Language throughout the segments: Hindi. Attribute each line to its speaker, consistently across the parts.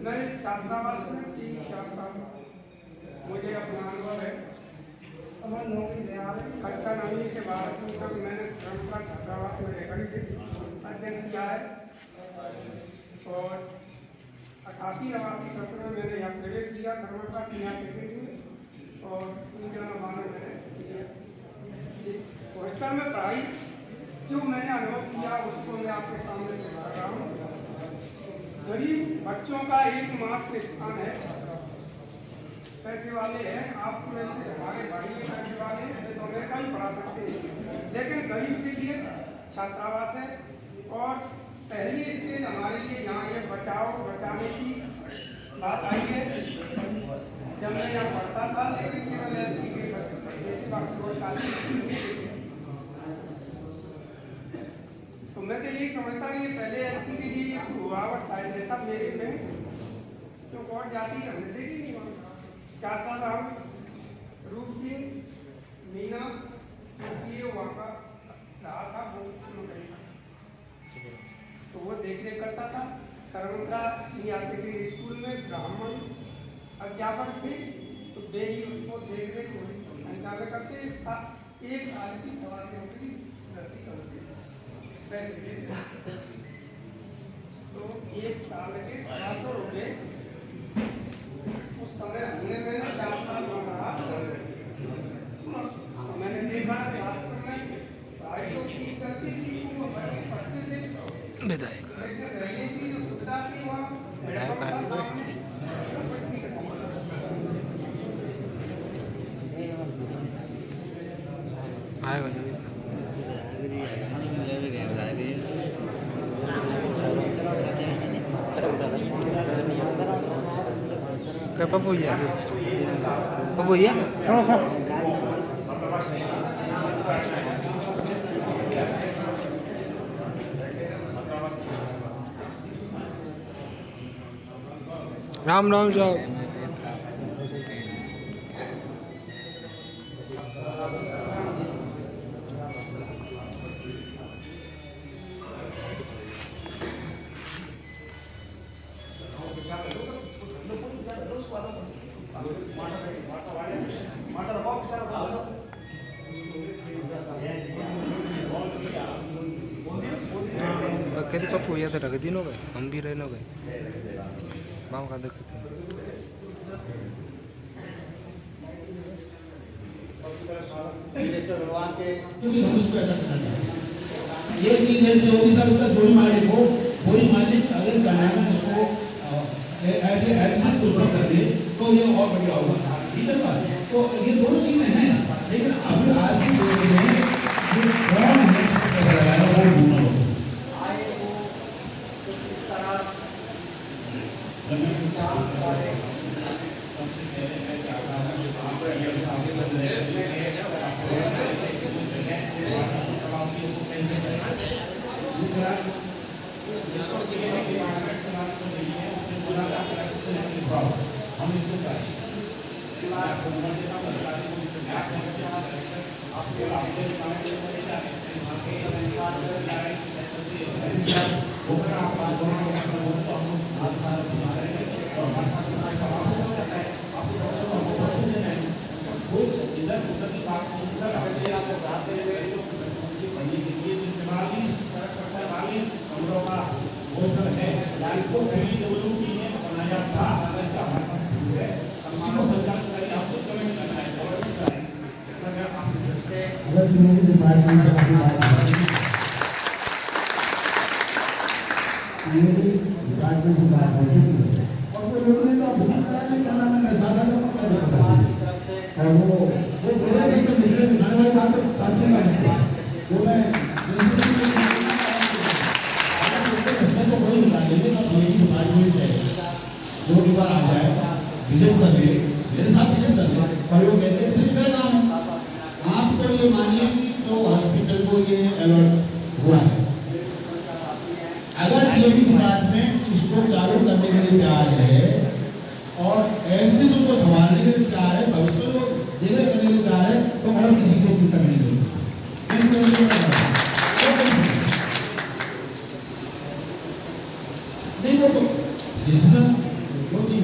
Speaker 1: मैं छात्रावास में 3-4 साल मुझे अपना अनुभव है। अब नौकरी कक्षा 9वीं से 12वीं तक मैंने श्रम का छात्रावास में रहकर अध्ययन किया है और 88-89 सत्र में मैंने यहाँ प्रवेश किया धर्म का सीनियर सेकेंडरी में और 1992 मैंने इस हॉस्टल में पढ़ाई जो मैंने अनुभव किया उसको मैं आपके सामने पेश कर रहा हूँ। गरीब बच्चों का एकमात्र स्थान है। पैसे वाले हैं आप हमारे भाई पैसे वाले हैं तो अमेरिका ही पढ़ा सकते हैं, लेकिन गरीब के लिए छात्रावास है। और पहली स्टेज हमारे लिए यहाँ ये बचाओ बचाने की बात आई है। जब मैं यहाँ पढ़ता था लेकिन केवल एसटी के बच्चे पढ़ते थे, बाकी कोई कॉलेज तो मैं तो यही समझता कि पहले एसटी के लिए रुकावट था जैसा मेरे में तो और जाती हमने देखी नहीं वहाँ 4 साल हम रूप सिंह मीना इसलिए वहाँ का रहा था वो तो वो देख रेख करता था। सरवंगा सीनियर सेकेंडरी स्कूल में ब्राह्मण अध्यापक थे तो वे ही उसको देख रेख संचालन करते 1 साल की सवाल के नौकरी रसी करते तो 1 साल के 700 रुपये उस समय हमने मैंने 4 साल मांगा। मैंने देखा वास्तव में पढ़ाई तो ठीक करती थी वो पढ़ते थे रहने की जो सुविधा थी वहाँ
Speaker 2: Ke Papuya? Papuya? Sama. Ram Ram साहब। कभी पप्पू या तो रख दिन हो गए हम भी रहने गए गाँव का देखते
Speaker 3: ये चीज है जो भी सब उसका कोई मालिक अगर बनाना इसको ऐसे ऐसे सुपर कर दे तो ये और बढ़िया होगा। ठीक है बात। तो ये दोनों चीजें हैं लेकिन अभी आज की डेट में जो कौन है वो ढूंढना होगा।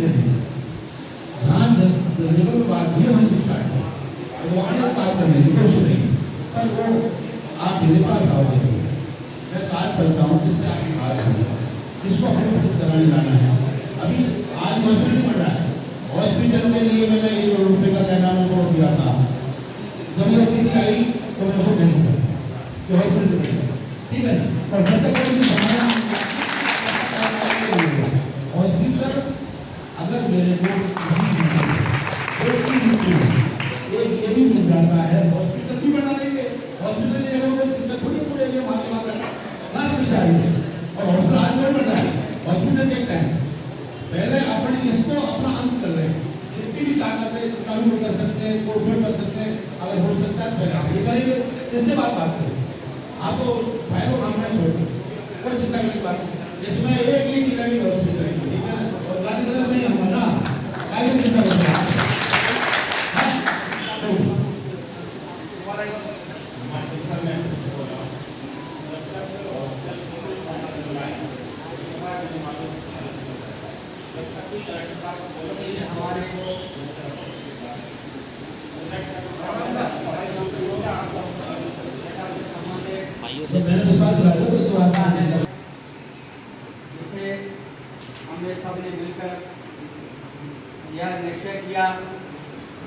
Speaker 3: चीजें थी। ध्यान लेवल बात भी हमें सीखता है, वो आने बात करने की कोशिश नहीं, पर वो आप मेरे पास आओगे, मैं साथ चलता हूँ, जिससे आपकी बात होगी, जिसको हमें कुछ कराने लाना है। अभी आज हॉस्पिटल बन रहा है, हॉस्पिटल के लिए मैंने 1 करोड़ रुपये का पैसा तोड़ दिया था। जब ये स्थिति आई तो मैं उसको कैंसिल कर दिया, हॉस्पिटल ठीक है। और जब तक हॉस्पिटल अगर मेरे को ये भी मिल जाता है, हॉस्पिटल भी बना देंगे, हॉस्पिटल की जगह पर थोड़ी पूरे माफी मांगा ना कुछ आएंगे। और हॉस्पिटल आज नहीं बन रहा है, हॉस्पिटल देखता है पहले अपने इसको अपना अंत कर रहे हैं, जितनी भी ताकत है कानून कर सकते हैं, इसको उपयोग कर सकते हैं, अगर हो सकता है पहले आप ये करेंगे, इससे बात करें। आप तो फायदा मांगना छोड़ दें, कोई चिंता की बात नहीं। इसमें एक ही टीका की हॉस्पिटल है, ठीक है, और गाड़ी कलर नहीं हमारा क्या चिंता करते हैं।
Speaker 1: जिसे हमने सबने मिलकर यह निश्चय किया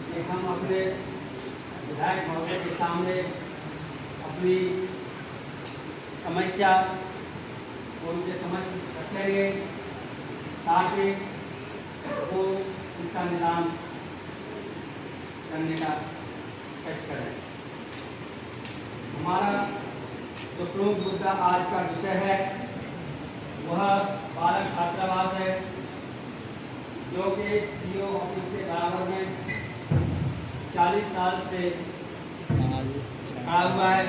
Speaker 1: कि हम अपने विधायक महोदय के सामने अपनी समस्या को उनके समक्ष रखेंगे ताकि वो इसका निदान करने का कष्ट करें। हमारा जो प्रमुख मुद्दा आज का विषय है वह बालक छात्रावास है, जो कि सीओ ऑफिस के बराबर में 40 साल से खड़ा हुआ है।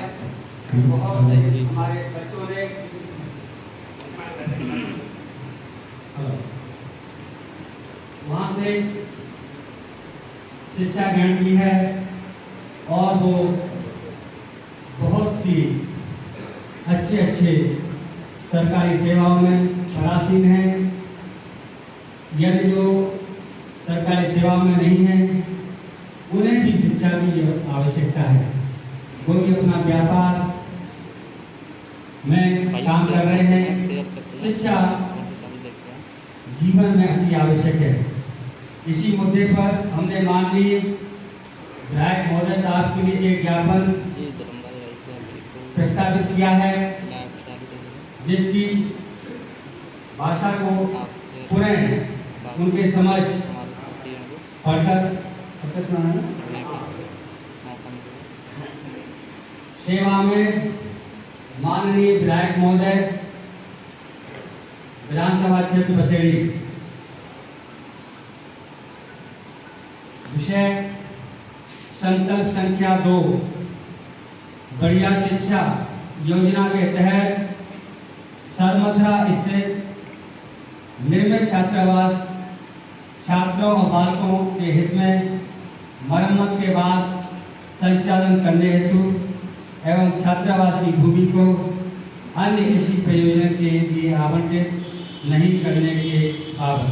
Speaker 1: बहुत से हमारे बच्चों ने वहाँ से शिक्षा ग्रहण की है और वो बहुत सी अच्छे सरकारी सेवाओं में परासीन हैं। यदि जो सरकारी सेवाओं में नहीं है उन्हें भी शिक्षा की आवश्यकता है। वो भी अपना व्यापार में काम कर रहे हैं। शिक्षा जीवन में अति आवश्यक है। इसी मुद्दे पर हमने माननीय विधायक महोदय साहब के लिए एक ज्ञापन प्रस्तावित किया है, जिसकी भाषा को पुनः उनके समझ पढ़कर सेवा में माननीय विधायक महोदय विधानसभा क्षेत्र बसेड़ी, विषय संकल्प संख्या 2 बढ़िया शिक्षा योजना के तहत सरमथरा स्थित निर्मित छात्रावास छात्रों और बालकों के हित में मरम्मत के बाद संचालन करने हेतु एवं छात्रावास की भूमि को अन्य किसी प्रयोजन के लिए आवंटित नहीं करने के बाबत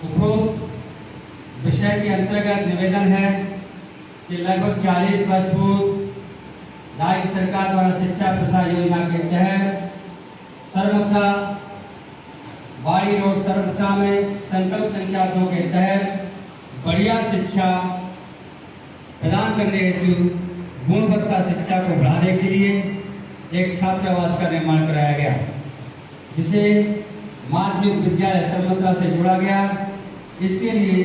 Speaker 1: उपरोक्त विषय के अंतर्गत निवेदन है कि लगभग 40 वर्ष पूर्व राज्य सरकार द्वारा शिक्षा प्रसार योजना के तहत सरमथरा बाड़ी रोड सरमथरा में संकल्प संख्या 2 के तहत बढ़िया शिक्षा प्रदान करने हेतु गुणवत्ता शिक्षा को बढ़ाने के लिए एक छात्रावास का निर्माण कराया गया, जिसे माध्यमिक विद्यालय सरमथरा से जोड़ा गया। इसके लिए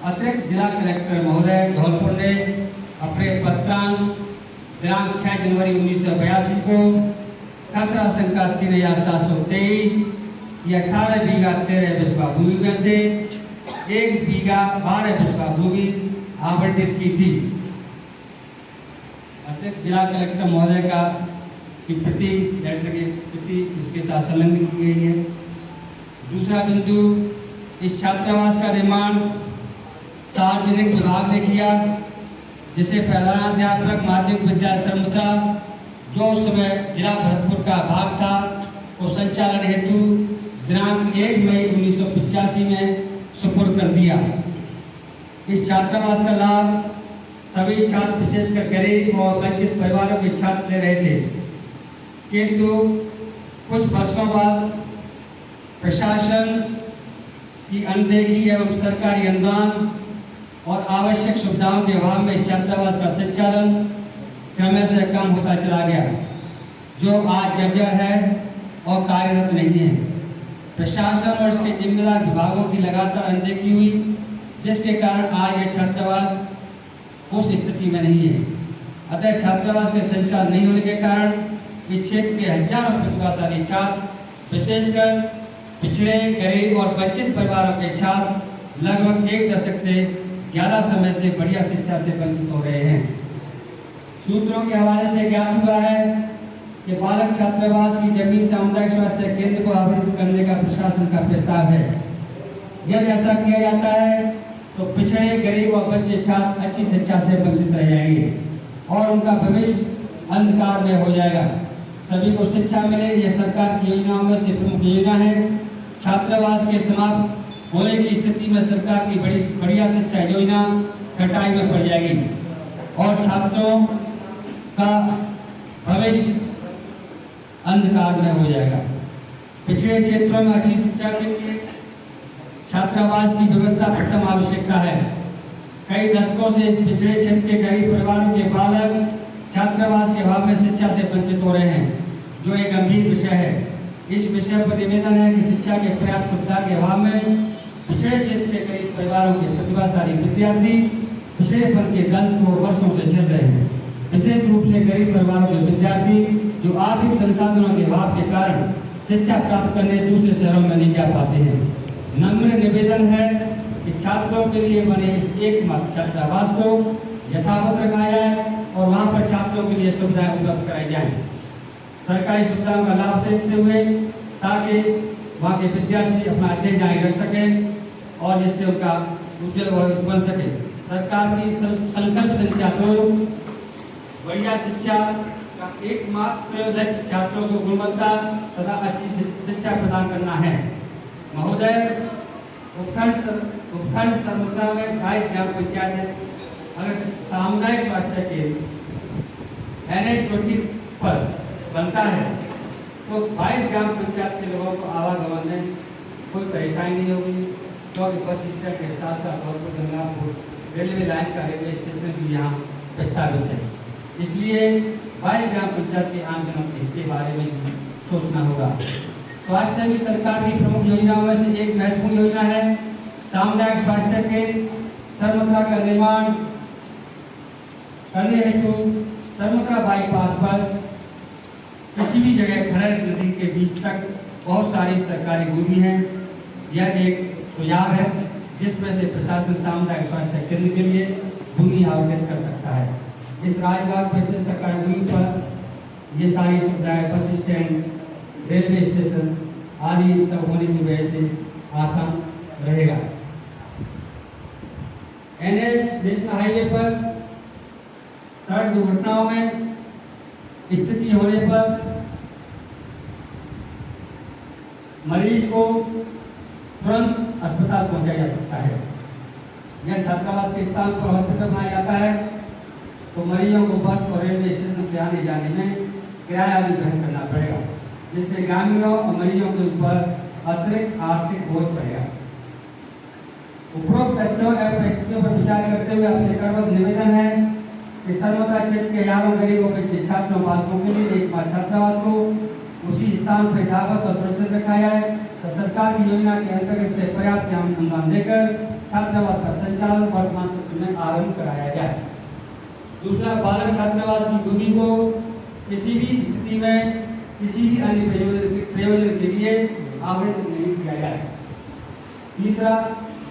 Speaker 1: अतिरिक्त जिला कलेक्टर महोदय धौलपुर ने अपने पत्रांक दिनांक 6 जनवरी 1982 को खसरा संख्या 3723 या 18 बीघा 13 बिस्वा भूमि में से 1 बीघा 12 बिस्वा भूमि आवंटित की थी। अतिरिक्त जिला कलेक्टर महोदय का की प्रति लेटर की प्रति इसके साथ संलग्न की गई है। दूसरा बिंदु, इस छात्रावास का निर्माण सार्वजनिक विभाग ने किया, जिसे प्रधानाध्यापक माध्यमिक विद्यालय सरमथरा, जो उस समय जिला भरतपुर का भाग था, को संचालन हेतु
Speaker 4: दिनांक 1 मई 1985 में सुपुर्द कर दिया। इस छात्रावास का लाभ सभी छात्र विशेषकर गरीब और वंचित परिवारों के छात्र ले रहे थे, किंतु कुछ वर्षों बाद प्रशासन की अनदेखी एवं सरकारी अनुदान और आवश्यक सुविधाओं के अभाव में इस छात्रावास का संचालन क्रमशः कम होता चला गया, जो आज जर्जर है और कार्यरत नहीं है। प्रशासन और इसके जिम्मेदार विभागों की लगातार अनदेखी हुई, जिसके कारण आज यह छात्रावास उस स्थिति में नहीं है। अतः छात्रावास के संचालन नहीं होने के कारण इस क्षेत्र के हजारों प्रतिभाशाली छात्र, विशेषकर पिछड़े, गरीब और वंचित परिवारों के छात्र लगभग 1 दशक से ज़्यादा समय से बढ़िया शिक्षा से वंचित हो रहे हैं। सूत्रों के हवाले से ज्ञात हुआ है कि बालक छात्रावास की जमीन सामुदायिक स्वास्थ्य केंद्र को आवंटित करने का प्रशासन का प्रस्ताव है। यदि ऐसा किया जाता है तो पिछड़े, गरीब और वंचित छात्र अच्छी शिक्षा से वंचित रह जाएंगे और उनका भविष्य अंधकार में हो जाएगा। सभी को शिक्षा मिले, यह सरकार की योजनाओं में से प्रमुख योजना है। छात्रावास के समाप्त होने की स्थिति में सरकार की बढ़िया शिक्षा योजना कटाई में पड़ जाएगी और छात्रों का भविष्य अंधकार में हो जाएगा। पिछड़े क्षेत्रों में अच्छी शिक्षा के लिए छात्रावास की व्यवस्था प्रथम आवश्यकता है। कई दशकों से इस पिछड़े क्षेत्र के गरीब परिवारों के बालक छात्रावास के अभाव में शिक्षा से वंचित हो रहे हैं, जो एक गंभीर विषय है। इस विषय पर निवेदन है कि शिक्षा के पर्याप्त सुविधा के अभाव में पिछड़े क्षेत्र के गरीब परिवारों के प्रतिभाशाली विद्यार्थी पिछड़ेपन के दंश को वर्षों से झेल रहे हैं। विशेष रूप से गरीब परिवारों के विद्यार्थी जो आर्थिक संसाधनों के अभाव के कारण शिक्षा प्राप्त करने दूसरे शहरों में नहीं जा पाते हैं। नम्र निवेदन है कि छात्रों के लिए बने इस एकमात्र छात्रावास को यथावत रखा जाए और वहाँ पर छात्रों के लिए सुविधाएं उपलब्ध कराई जाएं। सरकारी सुविधाओं का लाभ देते हुए ताकि वहाँ के विद्यार्थी अपना अध्ययन जारी रख सकें और जिससे उनका उज्जवल भविष्य बन सके। सरकार की संकल्प संख्या 2 बढ़िया शिक्षा का एकमात्र लक्ष्य छात्रों को गुणवत्ता तथा अच्छी शिक्षा प्रदान करना है। महोदय, उपखंड सरमुद्रा में 22 ग्राम पंचायत है। अगर सामुदायिक स्वास्थ्य के NH20 पर बनता है तो 22 ग्राम पंचायत के लोगों को आवागमन में कोई परेशानी नहीं होगी, क्योंकि बस स्टैंड के साथ साथ और गंगापुर रेलवे लाइन का रेलवे स्टेशन भी यहाँ प्रस्तावित है। इसलिए 22 ग्राम पंचायत के आमजनों के बारे में भी सोचना होगा। स्वास्थ्य भी सरकार की प्रमुख योजनाओं में से एक महत्वपूर्ण योजना है। सामुदायिक स्वास्थ्य केंद्र सरमुद्रा का निर्माण करने हेतु सरमुद्रा बाईपास पर किसी भी जगह खरड़ नदी के बीच तक बहुत सारी सरकारी भूमि है। यह एक सुझाव है जिसमें से प्रशासन सामुदायिक स्वास्थ्य केंद्र के लिए भूमि आवंटित कर सकता है। इस राजमार्ग पर स्थित सरकारी भूमि पर ये सारी सुविधाएं, बस स्टैंड, रेलवे स्टेशन आदि सब होने की वजह से आसान रहेगा। NH नेशनल हाईवे पर सड़क दुर्घटनाओं में स्थिति होने पर मरीज को तुरंत अस्पताल पहुंचाया जा सकता है। यह छात्रावास के स्थान पर हॉस्पिटल बनाया जाता है तो मरीजों को बस और रेलवे स्टेशन से आने जाने में किराया भी वहन करना पड़ेगा, जिससे ग्रामीणों और मरीजों के ऊपर अतिरिक्त आर्थिक बोझ पड़ेगा। उपरोक्त तथ्यों एवं परिस्थितियों पर विचार करते हुए आपसे करबद्ध निवेदन है कि सरमुद्रा क्षेत्र के हजारों गरीबों के छात्रों बालकों के लिए एकमात्र छात्रावास को उसी स्थान पर यथावत और सुरक्षित रखा जाए तो सरकार की योजना के अंतर्गत से पर्याप्त अनुदान देकर छात्रावास का संचालन वर्तमान सत्र में आरंभ कराया जाए। दूसरा, बालक छात्रावास की भूमि को किसी भी स्थिति में किसी भी अन्य प्रयोजन के लिए आवंटित नहीं किया जाए। तीसरा,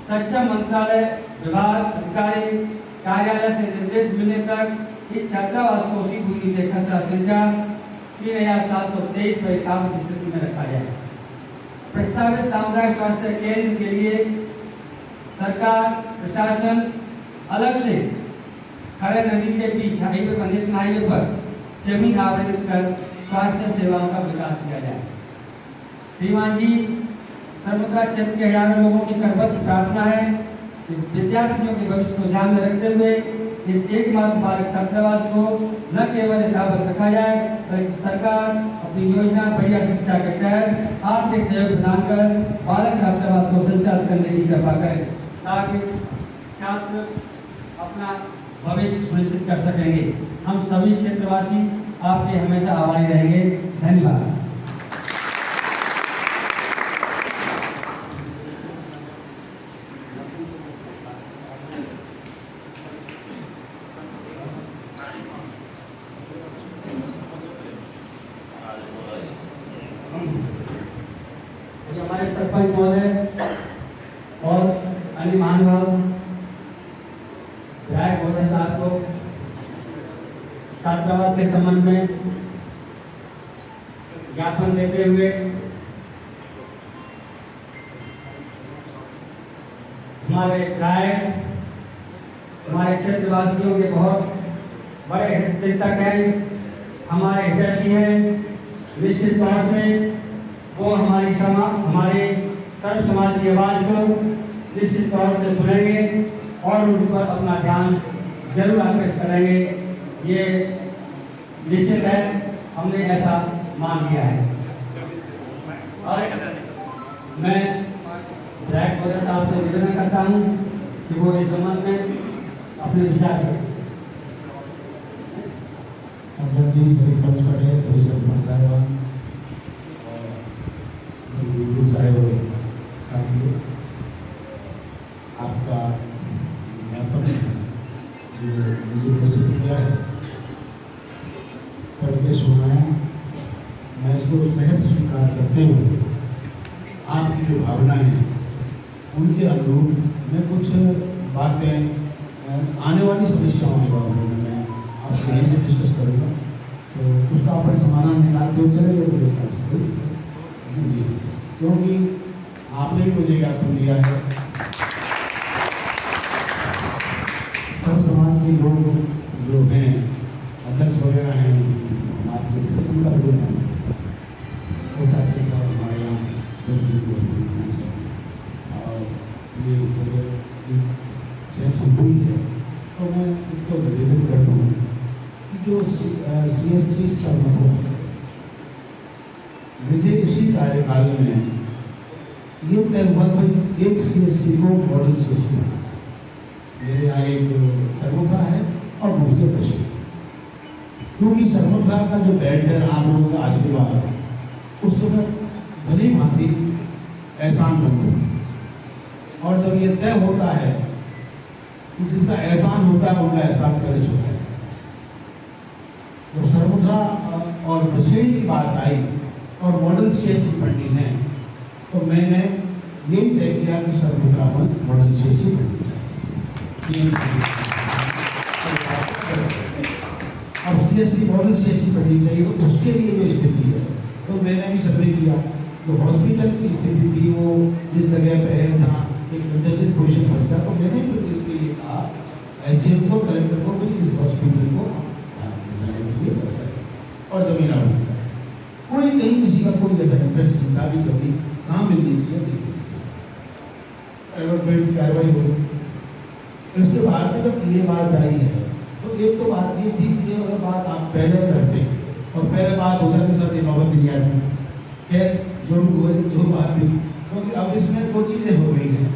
Speaker 4: शिक्षा मंत्रालय विभाग अधिकारी कार्यालय से निर्देश मिलने तक इस छात्रावास को उसी भूमि के खसरा संख्या 3723 पर यथावत स्थिति में रखा जाए। प्रस्तावित सामुदायिक स्वास्थ्य केंद्र के लिए सरकार प्रशासन अलग से खरड़ नदी के बीच हाईवे पर, नेशनल हाईवे पर जमीन आवंटित कर स्वास्थ्य सेवाओं का विकास किया जाए। श्रीमान जी, सरमुद्रा क्षेत्र के हजारों लोगों की करबद्ध प्रार्थना है कि विद्यार्थियों के भविष्य को ध्यान में रखते हुए इस एकमात्र बालक छात्रावास को न केवल यथावत रखा जाए बल्कि सरकार अपनी योजना बढ़िया शिक्षा के तहत आर्थिक सहयोग प्रदान कर बालक छात्रावास को संचालित करने की कृपा करे ताकि छात्र अपना भविष्य सुनिश्चित कर सकेंगे। हम सभी क्षेत्रवासी आपके हमेशा आभारी रहेंगे। धन्यवाद। हमारे सरपंच महोदय और अन्य महानुभाव विधायक महोदय साहब को छात्रावास के संबंध में ज्ञापन देते हुए हमारे विधायक हमारे क्षेत्रवासियों के बहुत बड़े हित चिंतक हैं, हमारे हितैषी हैं। निश्चित तौर से वो हमारे सर्व समाज की आवाज को निश्चित तौर से सुनेंगे और उन पर अपना ध्यान जरूर आकर्षित करेंगे। ये निश्चित है, हमने ऐसा मान लिया है। और मैं विधायक महोदय साहब से निवेदन करता हूँ कि वो इस संबंध में अपने विचार करें।
Speaker 3: जी सरपंच पटेल, सभी सरपंच साहिबान गुरु साहिब साथियों, आपका ज्ञापन जो मुझे प्रस्तुत किया है पढ़ के सुनाया, मैं इसको सहज स्वीकार करते हुए आपकी जो भावनाएं हैं उनके अनुरूप मैं कुछ बातें आने वाली समस्याओं के बारे में मैं आपसे यही डिस्कस करूँगा, तो उसका आप समाधान निकालते हुए चले गए जी, क्योंकि आपने भी मुझे ज्ञापन दिया है। सब समाज के लोग जो हैं, अध्यक्ष वगैरह हैं, आपके उनका भी वो चाहते हैं हमारे यहाँ और ये जगह सेंक्शन हुई है, तो मैं इनको निवेदन करता हूँ कि जो CSC स्टार्टअप है, मुझे इसी कार्यकाल में ये तय हुआ कि एक CSC को मॉडल CSC बना। मेरे यहाँ एक सरमुद्रा है और दूसरे बचे, क्योंकि सरमुद्रा का जो बेड है, आप लोगों का आशीर्वाद है, उस समय भली भांति एहसान बनते हैं। और जब ये तय होता है कि जिनका एहसान होता है उनका एहसान पहले होता है। जब सरमुद्रा और बछेड़ी की बात आई और मॉडल CSC बननी है, तो मैंने यही तय किया कि सरमुद्रा पर मॉडल CSC बननी चाहिए। अब CSC मॉडल CSC बननी चाहिए, तो उसके लिए जो स्थिति है, तो मैंने भी सर्वे किया। जो हॉस्पिटल की स्थिति थी वो जिस जगह पे है जहाँ एक कंजेस्टेड पोजिशन पड़ता, तो मैंने भी इसके लिए कहा SDM को, कलेक्टर को भी इस हॉस्पिटल को जाने के लिए बचाए और जमीन आवंटित करें। कोई कहीं किसी का कोई ऐसा इंटरेस्ट नहीं था कि जमीन कहाँ मिलनी चाहिए, देखनी चाहिए, एवरमेंट की कार्रवाई हो गई। इसके बाद में जब ये बात आई है, तो एक तो बात ये थी कि अगर बात आप पहले करते और पहले बात हो जाती सर नौबत नहीं आती, खैर जो बात थी, क्योंकि अब इसमें दो चीज़ें हो गई हैं।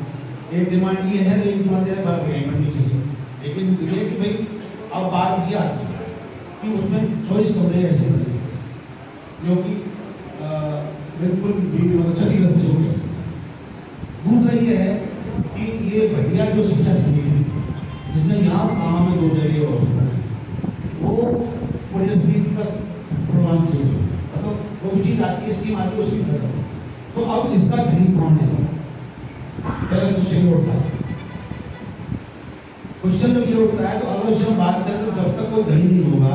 Speaker 3: एक डिमांड ये है, एक डिमांड है बात यही बननी चाहिए, लेकिन ये कि भाई अब बात ये आती है कि उसमें 24 कमरे ऐसे बने जो कि बिल्कुल मतलब क्षतिग्रस्त हो गए। दूसरा ये है कि ये घटिया जो शिक्षा समिति थी जिसने यहाँ कामा में 2 जगह बनाई, वो समिति का प्रोग्राम चेंज हो, मतलब वो चीज़ आती है स्कीम आती है उसकी खत्म। तो अब इसका धनी कौन है? पहले तो सही उठता है क्वेश्चन जब ये उठता है, तो अगर उससे हम बात करें तो जब तक कोई धनी नहीं होगा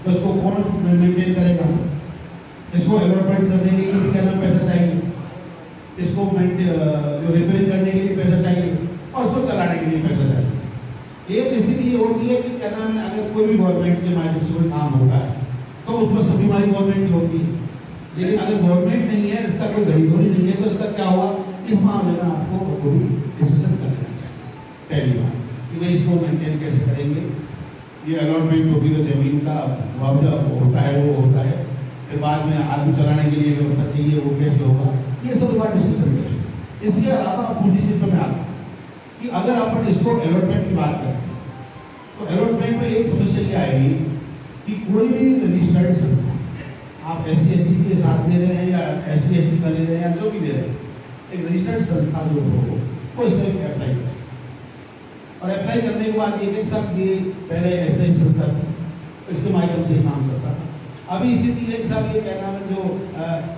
Speaker 3: तो इसको कौन मेंटेन करेगा? इसको अलॉटमेंट करने के लिए क्या नाम पैसा चाहिए, इसको जो रिपेयरिंग करने के लिए पैसा चाहिए और उसको चलाने के लिए पैसा चाहिए। एक स्थिति ये होती है कि क्या नाम है, अगर कोई भी गवर्नमेंट के माध्यम से कोई काम होता है तो उसमें सभी हमारी गवर्नमेंट की होती है, लेकिन अगर गवर्नमेंट नहीं है, इसका कोई घड़ी नहीं है, तो इसका क्या हुआ इस मामले में आपको वो भी डिस्कशन कर लेना चाहिए पहली बार कि भाई इसको मेंटेन कैसे करेंगे। ये अलॉटमेंट होगी तो ज़मीन का मुआवजा होता है वो होता है, फिर बाद में आदमी चलाने के लिए व्यवस्था चाहिए वो कैसे होगा, ये सब बात डिस्कशन करें। इसके अलावा दूसरी चीज़ पर मैं आता हूँ कि अगर अपन इसको अलॉटमेंट की बात करते हैं तो अलॉटमेंट में एक समस्या ये आएगी कि कोई भी रजिस्टर्ड संस्था, आप SC/ST के साथ दे रहे हैं या ST/ST का ले रहे हैं या जो भी दे रहे हैं, एक रजिस्टर्ड संस्था जो हो वो इसमें अप्लाई करें। और अप्लाई करने के बाद ये देख सकते ये पहले ऐसे ही संस्था थी, इसके माध्यम से ही काम चलता था। अभी स्थिति है कि साहब ये क्या नाम है जो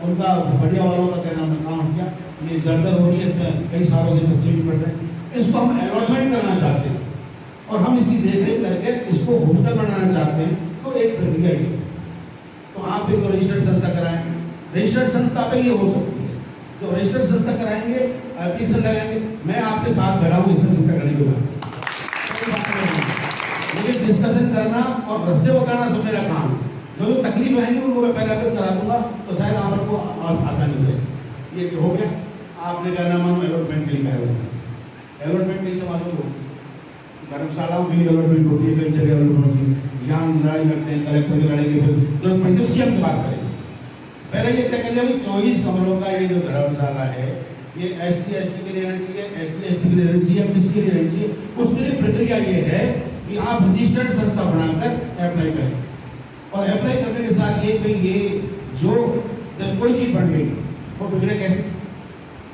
Speaker 3: उनका बढ़िया वालों का क्या नाम है काम किया, ये जर्जर हो रही है, इसमें कई सालों से बच्चे भी पढ़ रहे हैं, इसको हम अलॉटमेंट करना चाहते हैं और हम इसकी देखरेख करके इसको हॉस्टल बनाना चाहते हैं। तो एक प्रक्रिया ही है, तो आप एक रजिस्टर्ड संस्था कराएं, रजिस्टर्ड संस्था पे ये हो सकती है, जो रजिस्टर्ड संस्था कराएंगे एप्लीकेशन लगाएंगे, मैं आपके साथ खड़ा हूँ इसमें संस्था करने के बाद, लेकिन डिस्कशन करना और रास्ते बताना सब मेरा काम है। जो जो तकलीफ आएंगी उनको मैं पहले अवगत करा दूंगा तो शायद आपको आसानी हो जाएगी। ये हो गया, आपने क्या नाम है अलॉटमेंट के लिए कहा, अलॉटमेंट कई समाजों में होती है, धर्मशालाओं के लिए अलॉटमेंट होती है, कई जगह अलॉटमेंट होती है, यहाँ लड़ाई करते हैं, कलेक्टर से लड़ेंगे, फिर जरूरत पड़ती है सीएम की बात करेंगे। पहले ये तय कर लिया 24 कमरों का ये जो धर्मशाला है ये ST/ST के लिए रहना चाहिए, ST/ST के लिए रहना चाहिए, किसके लिए रहना चाहिए, उसके लिए प्रक्रिया ये है कि आप रजिस्टर्ड संस्था बनाकर अप्लाई करें। और अप्लाई करने के साथ ये भाई ये जो कोई चीज़ बन गई वो बिगड़े कैसे,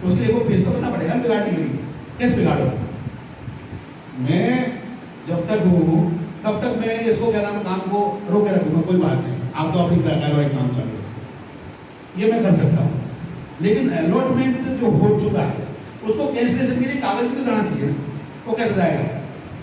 Speaker 3: उसके लिए वो पेश तो करना पड़ेगा बिगाड़ने के लिए, कैसे बिगाड़ोगे। मैं जब तक हूँ तब तक मैं इसको क्या नाम काम को रोके रखूँगा, कोई बात नहीं, आप तो अपनी कार्रवाई काम चालू ये मैं कर सकता हूँ। लेकिन अलॉटमेंट जो हो चुका है उसको कैंसिलेशन के लिए कागज भी तो जाना चाहिए ना, वो कैसे जाएगा,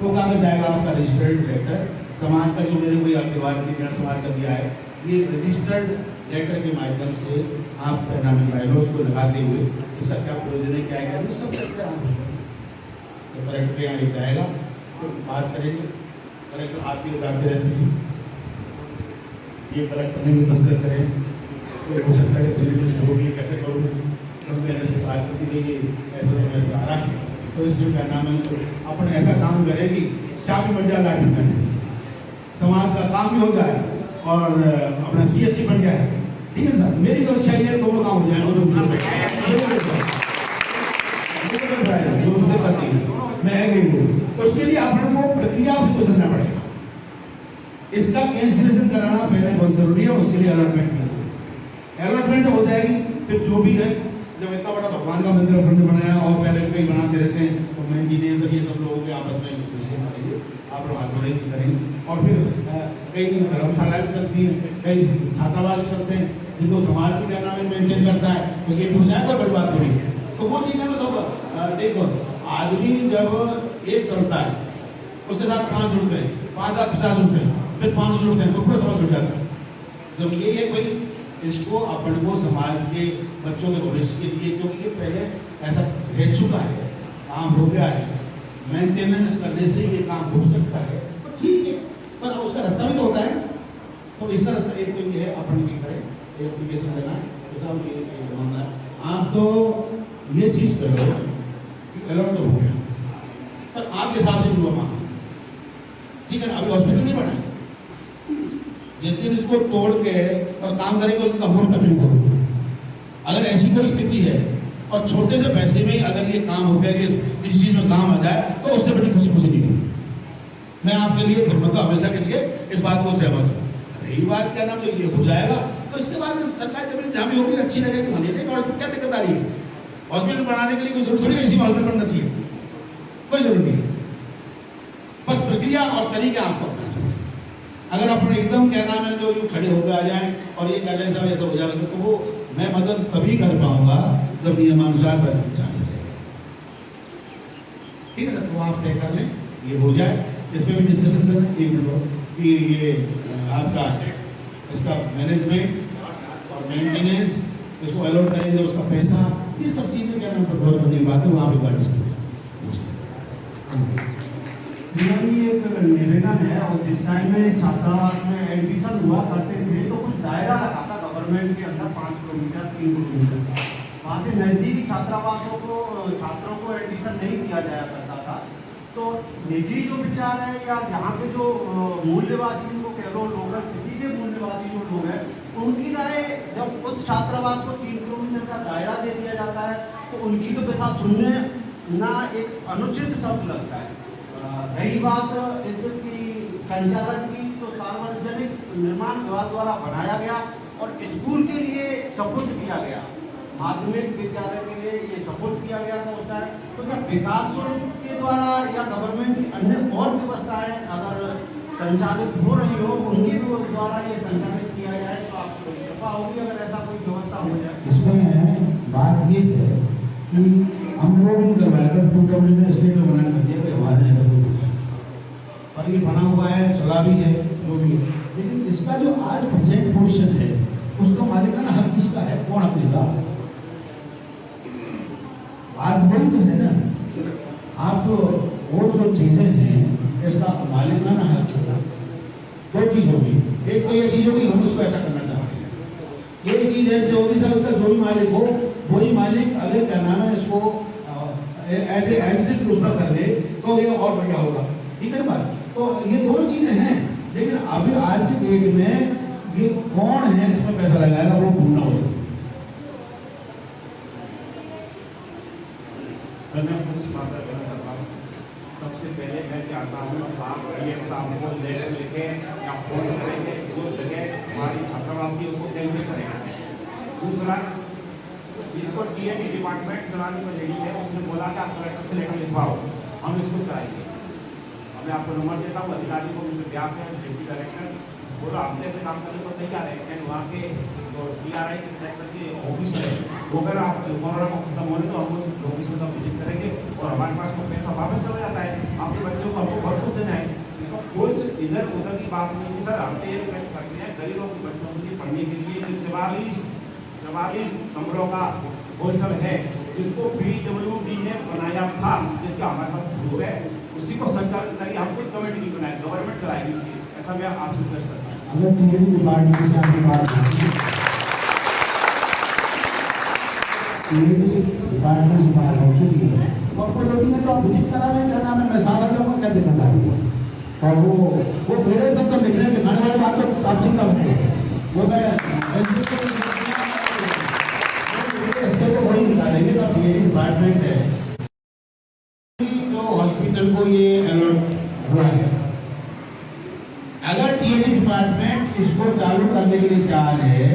Speaker 3: वो कागज जाएगा आपका रजिस्टर्ड लेटर, समाज का जो मेरे कोई आशीर्वाद मेरा समाज का दिया है, ये रजिस्टर्ड लेटर के माध्यम से आप बायलॉज को लगाते हुए इसका क्या प्रयोजन है क्या है सब करके आप तो कलेक्टर यहाँ ले जाएगा तो बात करेंगे। कलेक्टर आते जाते रहते हैं, ये कलेक्टर नहीं तस्कर करें तो हो सकता है प्रेजेंटेशन होगी कैसे करोगे, तो मैंने से बात की ये ऐसे मैं बता रहा है, तो इसमें क्या नाम है तो अपन ऐसा काम करेगी शाह भी बढ़ जाए लाठी करने, समाज का काम भी हो जाए और अपना CSC बन जाए, ठीक है सर। मेरी तो अच्छा है दोनों काम हो जाए, दोनों करती है, मैं एग्री हूँ। उसके लिए अपन को प्रक्रिया से गुजरना पड़ेगा, इसका कैंसिलेशन कराना पहले बहुत जरूरी है, उसके लिए अलॉटमेंट जब हो जाएगी फिर जो भी है, जब इतना बड़ा भगवान का मंदिर अपन ने बनाया और पहले कई बनाते रहते हैं तो मेंटेनेंस ये सब लोगों के आपस में विषय बनाएंगे, आप लोग हाथ जोड़ेंगे करेंगे। और फिर कई धर्मशालाएँ भी चलती हैं, कई छात्रावास भी चलते हैं जिनको समाज भी क्या नाम है मेंटेन करता है, तो ये हो जाएगा बड़ी बात थोड़ी। तो वो चीज़ें तो सब देखो, आदमी जब एक चलता है उसके साथ 5 जुड़ते हैं, 5 साथ 50 जुड़ते हैं, फिर 5 जुड़ते हैं तो पूरा समाज जुड़ जाता है। जब ये है भाई इसको अपन को समाज के बच्चों के भविष्य के लिए, क्योंकि ये पहले ऐसा रह चुका है, काम हो गया है, मेंटेनेंस करने से ये काम हो सकता है तो ठीक है, पर उसका रास्ता भी तो होता है। तो इसका रास्ता एक तो ये है अपन भी करें, एप्लीकेशन लगाएं, ऐसा ये मानना है। आप तो ये चीज़ करो कि अलर्ट तो हो गया, पर आपके हिसाब से जुआ मांगा, ठीक है ना। अभी हॉस्पिटल नहीं बनाए, जिस दिन इसको तोड़ के और काम करेंगे उसको हम तकलीफ होगी। अगर ऐसी कोई स्थिति है और छोटे से पैसे में अगर ये काम हो गया कि इस चीज़ में काम आ जाए तो उससे बड़ी खुशी नहीं होगी। मैं आपके लिए मतलब हमेशा के लिए इस बात को सहमत हूँ। रही बात क्या नाम जब ये हो जाएगा तो इसके बाद में सरकार जमीन जहाँ भी होगी अच्छी लगेगी, मान लीजिए और क्या दिक्कत आ रही है। हॉस्पिटल बनाने के लिए कोई जरूरत थोड़ी है इसी हॉस्पिटल बनना चाहिए, कोई जरूरत नहीं है, पर प्रक्रिया और तरीका आपको अपना चाहिए। अगर अपन एकदम क्या नाम है जो खड़े होकर आ जाए और ये कर लें सब ऐसा हो जाएगा तो वो मैं मदद तभी कर पाऊंगा जब नियमानुसार बदल जाए, ठीक है ना। तो आप तय कर लें, ये हो जाए, इसमें भी डिस्कशन कर लें कि ये आपका इसका मैनेजमेंट और मेंटेनेंस, इसको अलॉट करेंगे उसका पैसा, ये सब चीज़ें क्या नाम पर गौर करने की बात है, वहाँ पर बात डिस्कस
Speaker 5: एक निवेदन है। और जिस टाइम में इस छात्रावास में एडमिशन हुआ करते थे तो कुछ दायरा रखा था गवर्नमेंट के अंदर 5 किलोमीटर 3 किलोमीटर,
Speaker 6: वहाँ से नज़दीकी छात्रावासों को छात्रों को एडमिशन नहीं दिया जाया करता था। तो निजी जो विचार है या यहाँ के जो मूल्यवासी उनको कह लो लोकल सिटी के मूल्यवासी जो लोग हैं उनकी राय जब उस छात्रावास को 3 किलोमीटर का दायरा दे दिया जाता है तो उनकी तो व्यथा सुनने ना एक अनुचित शब्द लगता है। रही बात इसकी संचालन की तो सार्वजनिक निर्माण विभाग द्वारा बनाया गया और स्कूल के लिए सपोर्ट किया गया, माध्यमिक विद्यालय के लिए ये सपोर्ट किया गया था उस टाइम। तो क्या विकास के द्वारा या गवर्नमेंट की अन्य और व्यवस्थाएं अगर संचालित हो रही हो उनके द्वारा ये संचालित किया जाए तो आपको कृपा होगी अगर ऐसा कोई व्यवस्था हो जाए।
Speaker 3: इसमें बात ये है कि हम लोग नहीं करवाया था, टूटल में स्टेट में बना कर दिया व्यवहार नहीं कर और ये बना हुआ है, चला भी है जो भी है, लेकिन इसका जो आज प्रेजेंट पोजीशन है उसका मालिकाना हक किसका है, कौन हक लेगा? बात वही तो है ना, आप वो जो चीजें हैं इसका मालिकाना हक दो चीज होगी। एक तो ये चीज होगी हम उसको ऐसा करना चाहते हैं, एक चीज ऐसे होगी सर उसका जो भी मालिक हो वही मालिक अगर क्या नाम है इसको ऐसे एज उसका कर दे तो ये और बढ़िया होगा, ठीक है ना बात। तो ये दोनों चीजें हैं, लेकिन अभी आज के डेट में ये कौन है जिसमें पैसा लगाएगा वो ढूंढना होगा।
Speaker 5: सर मैं कुछ बात करना चाहता हूँ। सबसे पहले मैं चाहता हूँ आप ये साहब को लेटर लिखे या फोन करेंगे जो जगह हमारी छात्रावास की उसको कैसे करेंगे। दूसरा इसको टीएडी डिपार्टमेंट चलाने को रेडी है, उसने बोला कि आप कलेक्टर से लेटर लिखवाओ, हम इसको चलाएंगे। मैं आपको नंबर देता हूँ अधिकारी को, मिस्टर व्यास है डिप्टी डायरेक्टर, बोला अपने से काम करने को तैयार है। एंड वहाँ के जो DRI के सेक्शन के ऑफिसर है वो अगर आप कोरोना को खत्म होने तो हम लोग ऑफिस में विजिट करेंगे और हमारे पास तो पैसा वापस चला जाता है, आपके बच्चों को हमको भरपूर देना है। इसका कोई इधर उधर की बात नहीं है सर। हम तो ये रिक्वेस्ट करते हैं गरीबों के बच्चों के लिए पढ़ने के लिए 44 कमरों का हॉस्टल है जिसको PWD ने बनाया था, जिसका हमारे पास प्रूफ है, उसी को संचालित करिए। हम कोई कमेटी नहीं बनाए, गवर्नमेंट चलाएगी, ऐसा मैं आपसे रिक्वेस्ट करता हूँ।
Speaker 3: अगर टीएडी डिपार्टमेंट से आपकी बात डिपार्टमेंट से बात हो चुकी है और कोई लोग में तो आप विजिट करा रहे हैं, नाम है मैं साथ आऊँगा क्या देखना चाहती हूँ और वो मेरे सब तो लिखने के खाने वाली बात तो आप चिंता मत करो, वो मैं वही निकालेंगे। तो टीएडी डिपार्टमेंट है जो हॉस्पिटल को ये अलर्ट हुआ है, अगर टीएडी डिपार्टमेंट इसको चालू करने के लिए तैयार है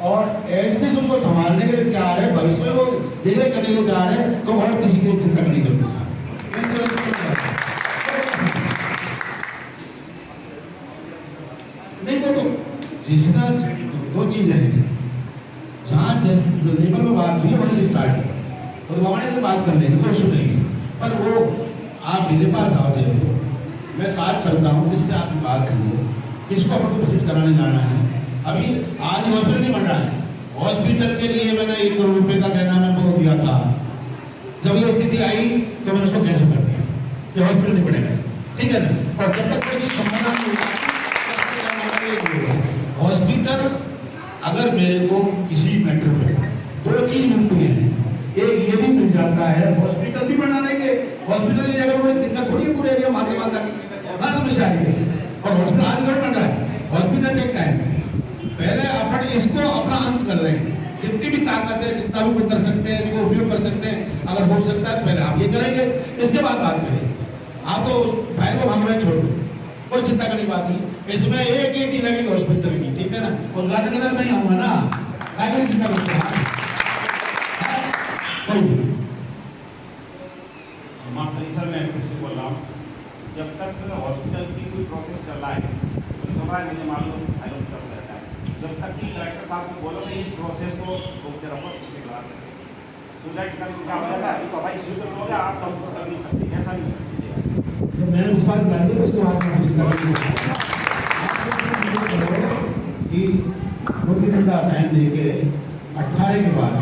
Speaker 3: और एचडीएस उसको संभालने के लिए तैयार है, भविष्य में वो देखने करने के लिए तैयार है, तो और किसी की चिंता नहीं करती। नहीं वो तो जिसका दो चीजें हैं, जहाँ जिस लेवल में बात हुई है वहीं से स्टार्ट है और हमारे से बात कर लेंगे तो इशू नहीं है, पर वो आप मेरे पास आओ जरूर, मैं साथ चलता हूँ जिससे आपकी बात हुई है, किसको अपन को विजिट कराने जाना है। अभी आज हॉस्पिटल नहीं बन रहा है, हॉस्पिटल के लिए मैंने 1 करोड़ रुपए का कहना मैं वो दिया था, जब ये स्थिति आई तो मैंने उसको कैंसिल कर दिया, ये हॉस्पिटल नहीं बनेगा, ठीक है ना। और जब तक कोई चीज समाधान नहीं होगा हॉस्पिटल, अगर मेरे को किसी मैटर में 2 चीज मिलती है, एक ये भी मिल जाता है हॉस्पिटल भी बना लेंगे, हॉस्पिटल की जगह कोई दिक्कत थोड़ी है, पूरे एरिया वहां से बात कहाँ समस्या आ रही है और हॉस्पिटल आज घर बन रहा है, हॉस्पिटल टेक टाइम, पहले अपन इसको अपना अंत कर रहे हैं, जितनी भी ताकत है जितना भी कर सकते हैं इसको उपयोग कर सकते हैं, अगर हो सकता है पहले आप ये करेंगे इसके बाद बात करेंगे। आप तो उस फाइल को भाग में छोड़ दो, कोई चिंता करने की बात नहीं, इसमें एक ही लगेगी हॉस्पिटल की, ठीक है ना, उद्घाटन करना नहीं आऊंगा ना, क्या चिंता करते हैं
Speaker 5: सर। मैं फिर से बोल रहा हूँ, जब तक हॉस्पिटल की कोई प्रोसेस चल रहा है तो चल रहा है, मुझे मालूम फाइलों चल रहता है, जब तक कि डायरेक्टर साहब को बोलो कि इस प्रोसेस को रोकते रहो, स्टे लगा दें, सुधार क्या हो जाता है तो भाई स्वीकृत हो गया, आप तो कर नहीं सकते, ऐसा नहीं है।
Speaker 3: मैंने उस बात ला दी तो उसके बाद में चिंता कि मोदी जी का टाइम देके 18 के बाद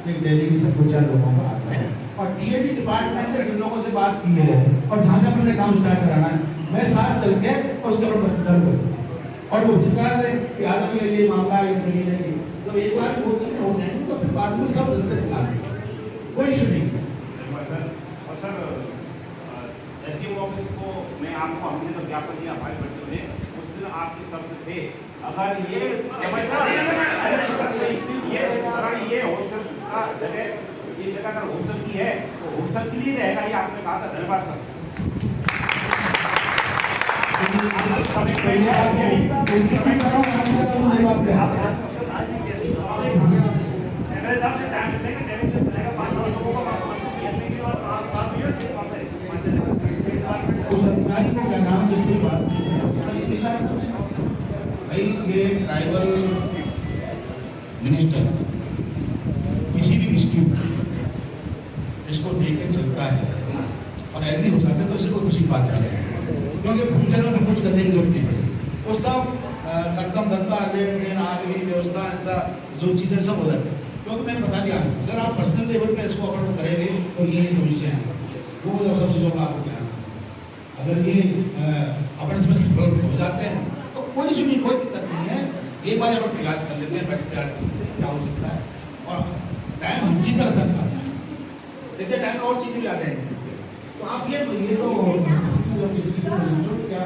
Speaker 3: एक डेलीगेशन 2-4 लोगों का आता है और टीएडी डिपार्टमेंट ने जिन लोगों से बात की है और जहाँ से अपने काम स्टार्ट कराना है, मैं साथ चल के और उसके ऊपर चालू करता और वो जितना कि आज ये मामला है, तो एक बार वो चीज़ हो जाएंगे तो फिर बाद में सब रास्ते निकाल देंगे, कोई इशू नहीं है।
Speaker 5: और सर एसडीओ ऑफिस को मैं आपको हमने तो ज्ञापन दिया हमारे बच्चों ने, उस दिन आपके शब्द थे अगर ये हॉस्टल का जगह ये जगह अगर हॉस्टल की है तो हॉस्टल के लिए रहेगा, ये आपने कहा था। धन्यवाद सर।
Speaker 3: उस अधिकारी को क्या नाम जिससे बात की भाई, ये ट्राइबल मिनिस्टर किसी भी स्कीम इसको देख के चलता है और एग्री हो जाता है तो इसको किसी बात जाते हैं, क्योंकि फ्यूचर में कुछ करने की जरूरत नहीं पड़ेगी। वो सब कर्तम धरता लेन देन आदमी व्यवस्था ऐसा जो चीज़ें सब हो जाती है, क्योंकि मैंने बता दिया अगर आप पर्सनल लेवल पे इसको अगर करेंगे तो ये समस्या है, वो सब चीज़ों का आपको ध्यान। अगर ये अपन इसमें सफल हो जाते हैं तो कोई दिक्कत नहीं है। एक बार अपन प्रयास कर लेते हैं, बैठ प्रयास करते हैं क्या हो सकता है, और टाइम हर चीज़ का रास्ता निकालता है, देखते टाइम और चीज़ें भी आ जाएंगी। तो आप ये तो क्या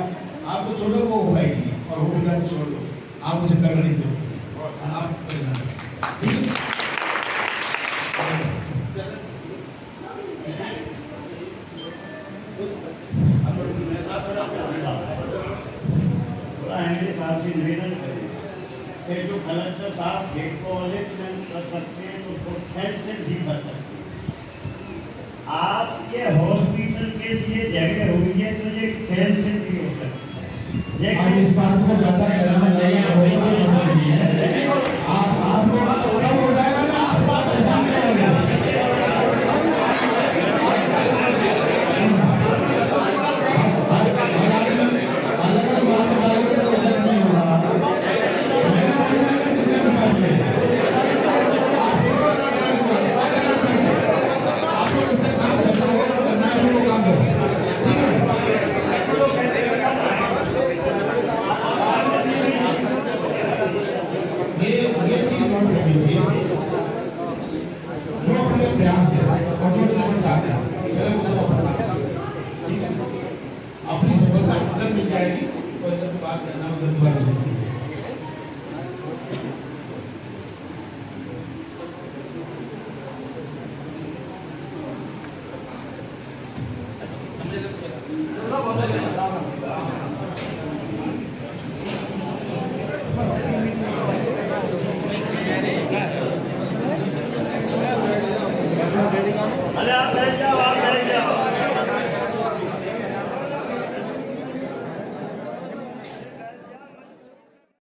Speaker 3: आपको छोड़ो वो होगा ही नहीं, और वो बिना छोड़ दो, आपको चिंता करनी दो, आप ठीक है।
Speaker 7: मेरे साहब से निवेदन करें फिर जो कलेक्टर साहब गेट को ऑलेटमेंट कर सकते हैं तो उसको खेल से भी कर सकते हैं। आप ये हॉस्पिटल के लिए जगह हुई है तो ये खेल से भी हो सकती है।
Speaker 3: आप इस बात को ज़्यादा कहना नहीं है, आप लोग सब हो जाएगा ना, आप बात ऐसा नहीं होगा। ये चीज नोट कर लीजिए, जो अपने प्रयास है और जो चीज हम चाहते हैं पहले वो सब अपना, ठीक है। अपनी सफलता मदद मिल जाएगी तो इधर की बात करना मदद की बात हो सकती है। समझ लो